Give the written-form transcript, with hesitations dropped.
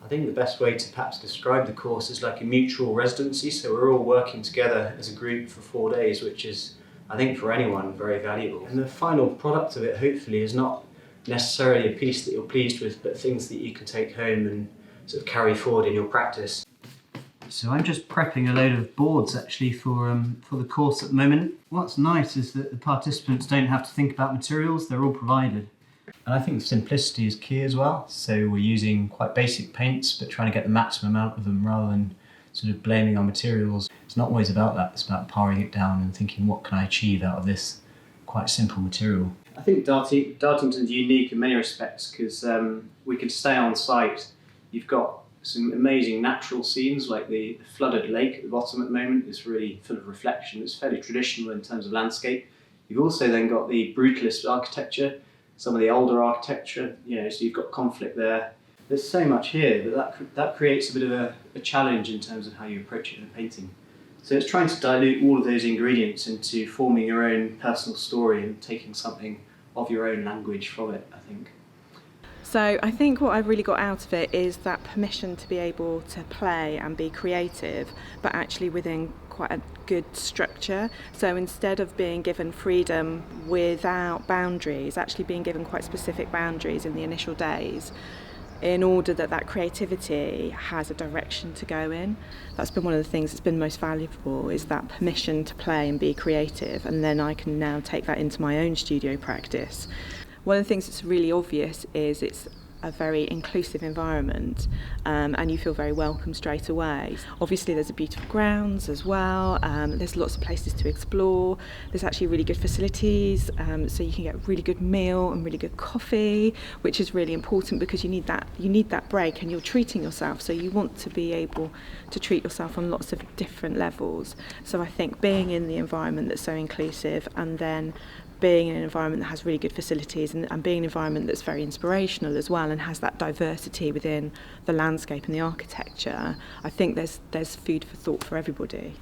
I think the best way to perhaps describe the course is like a mutual residency. So we're all working together as a group for 4 days, which is, I think, for anyone very valuable. And the final product of it, hopefully, is not necessarily a piece that you're pleased with, but things that you can take home and sort of carry forward in your practice. So I'm just prepping a load of boards actually for the course at the moment. What's nice is that the participants don't have to think about materials, they're all provided. And I think simplicity is key as well. So we're using quite basic paints, but trying to get the maximum out of them rather than sort of blaming our materials. It's not always about that, it's about powering it down and thinking, what can I achieve out of this quite simple material? I think Dartington's unique in many respects because we can stay on site. You've got some amazing natural scenes like the flooded lake at the bottom at the moment. It's really full of reflection. It's fairly traditional in terms of landscape. You've also then got the brutalist architecture, some of the older architecture, so you've got conflict there. There's so much here, but that creates a bit of a challenge in terms of how you approach it in a painting. So it's trying to dilute all of those ingredients into forming your own personal story and taking something of your own language from it, I think. So I think what I've really got out of it is that permission to be able to play and be creative, but actually within quite a good structure. So instead of being given freedom without boundaries, actually being given quite specific boundaries in the initial days, in order that creativity has a direction to go in. That's been one of the things that's been most valuable, is that permission to play and be creative, and then I can now take that into my own studio practice. One of the things that's really obvious is it's a very inclusive environment, and you feel very welcome straight away. Obviously there's a beautiful grounds as well, there's lots of places to explore, there's actually really good facilities, so you can get a really good meal and really good coffee, which is really important because you need that break and you're treating yourself, so you want to be able to treat yourself on lots of different levels. So I think being in the environment that's so inclusive, and then being in an environment that has really good facilities, and being an environment that's very inspirational as well and has that diversity within the landscape and the architecture, I think there's food for thought for everybody.